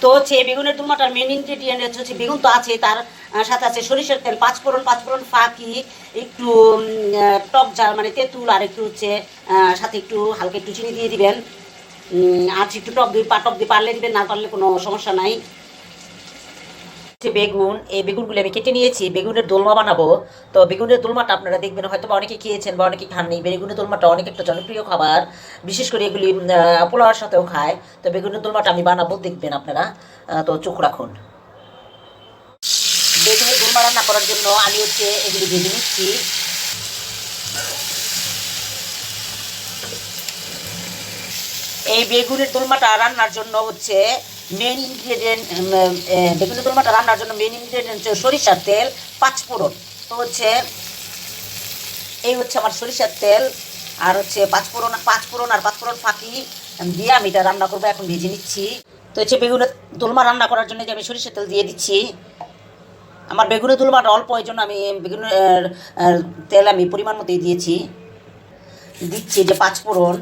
তো হচ্ছে বেগুনের দোলমাটার মেন ইনগ্রেডিয়েন্ট হচ্ছে বেগুন তো আছে, তার সাথে আছে সরিষার তেল, পাঁচফোড়ন ফাঁকি, একটু টক ঝাল মানে তেঁতুল, আর একটু হচ্ছে সাথে একটু হালকা একটু চিনি দিয়ে দিবেন। আর একটু টক দিয়ে পারলে দিবেন, না পারলে কোনো সমস্যা নাই। বেগুন, এই বেগুনগুলো আমি কেটে নিয়েছি, বেগুনের দোলমা বানাবো। তো বেগুনের দোলমাটা আপনারা দেখবেন হয়তো বা অনেকে খেয়েছেন বা অনেকে খাননি। বেগুনের দোলমাটা অনেক একটা জনপ্রিয় খাবার, বিশেষ করে এগুলি পোলাওয়ার সাথেও খায়। তো বেগুনের দোলমাটা আমি বানাবো, দেখবেন আপনারা। তো চোখ রাখুন। বেগুনের দোলমা রান্না করার জন্য আমি হচ্ছে এগুলি ভেজে নিচ্ছি। এই বেগুনের দোলমাটা রান্নার জন্য হচ্ছে মেন ইনগ্রেডিয়েন্ট, বেগুনের দোলমাটা রান্নার জন্য মেন ইনগ্রেডিয়েন্ট হচ্ছে সরিষার তেল, পাঁচফোড়ন। তো হচ্ছে এই হচ্ছে আমার সরিষার তেল, আর হচ্ছে পাঁচফোড়ন আর পাঁচফোড়ন ফাঁকি দিয়ে আমি এটা রান্না করবো, এখন ভেজে নিচ্ছি। তো হচ্ছে বেগুনের দোলমা রান্না করার জন্য যে আমি সরিষার তেল দিয়ে দিচ্ছি। আমার বেগুনের দোলমাটা অল্প, এই জন্য আমি বেগুনের তেল আমি পরিমাণ মতোই দিয়েছি। দিচ্ছি যে পাঁচফোড়ন,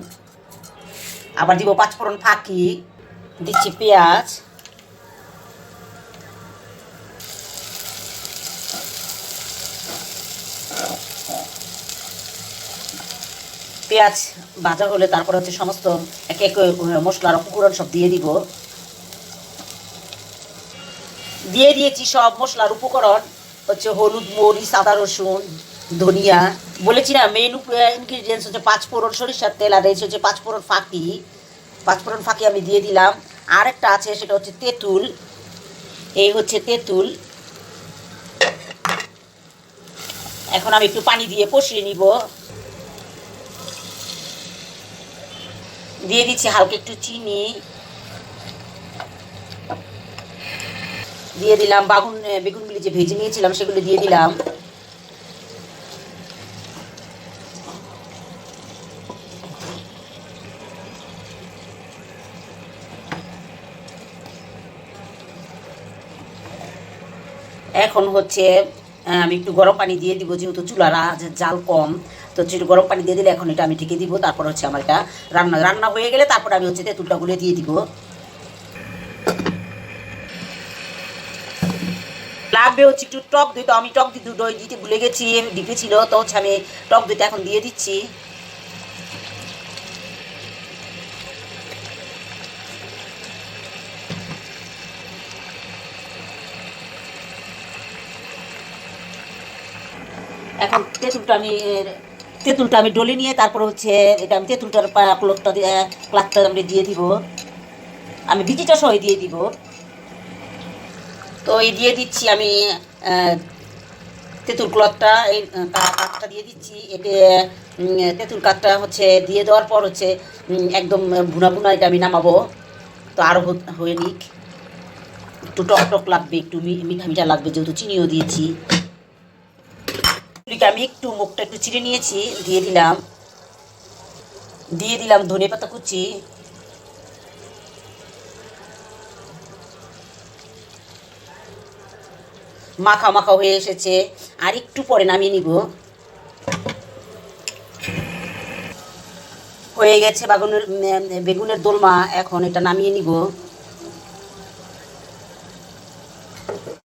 আবার দিব পাঁচফোড়ন ফাঁকি, দিচ্ছি পেঁয়াজ, পেঁয়াজ ভাজা হলে তারপর হচ্ছে সমস্ত এক এক মশলার উপকরণ সব দিয়ে দিব। দিয়ে দিয়েছি সব মশলার উপকরণ, হচ্ছে হলুদ, মরিচ, আদা, রসুন, ধনিয়া। বলেছি না মেন ইনগ্রিডিয়েন্টস হচ্ছে পাঁচফোড়ন, সরিষার তেল, আর এই হচ্ছে পাঁচফোড়ন ফাঁকি আমি দিয়ে দিলাম। আর একটা আছে, সেটা হচ্ছে তেঁতুল। এই হচ্ছে তেঁতুল। এখন আমি একটু পানি দিয়ে কষিয়ে নিব। দিয়ে দিচ্ছি হালকা একটু চিনি, দিয়ে দিলাম বেগুনগুলি যে ভেজে নিয়েছিলাম সেগুলো দিয়ে দিলাম। এখন হচ্ছে আমি একটু গরম পানি দিয়ে দিব, যেহেতু চুলার জাল কম। তো একটু গরম পানি দিয়ে দিলে এখন এটা আমি ঢেকে দিব। তারপর হচ্ছে আমার এটা রান্না হয়ে গেলে তারপর আমি হচ্ছে তেঁতুলটা গুলে দিয়ে দিব। লাগবে হচ্ছে একটু টক দই, তো আমি টক দই দিতে ভুলে গেছি, ডিপে ছিল। তো হচ্ছে আমি টক দইটা এখন দিয়ে দিচ্ছি। এখন তেঁতুলটা আমি ডলে নিয়ে তারপর হচ্ছে এটা আমি তেঁতুলটার ক্লাকটা আমি দিয়ে দিব। আমি বিচিটা সহ দিয়ে দিব। তো এই দিয়ে দিচ্ছি আমি তেঁতুল ক্লথটা, এই কাঠটা দিয়ে দিচ্ছি। এতে তেঁতুল কাঠটা হচ্ছে দিয়ে দেওয়ার পর হচ্ছে একদম ভুনা ভুনা এটা আমি নামাবো। তো আরও হয়ে নিক, একটু টক লাগবে, একটু মিঠা মিঠা লাগবে, যেহেতু চিনিও দিয়েছি। আমি একটু মুখটা একটু চিড়ে নিয়েছি, দিয়ে দিলাম ধনে পাতা কুচি, মাখা মাখা হয়ে এসেছে। আর একটু পরে নামিয়ে নিব। হয়ে গেছে বেগুনের দোলমা, এখন এটা নামিয়ে নিব।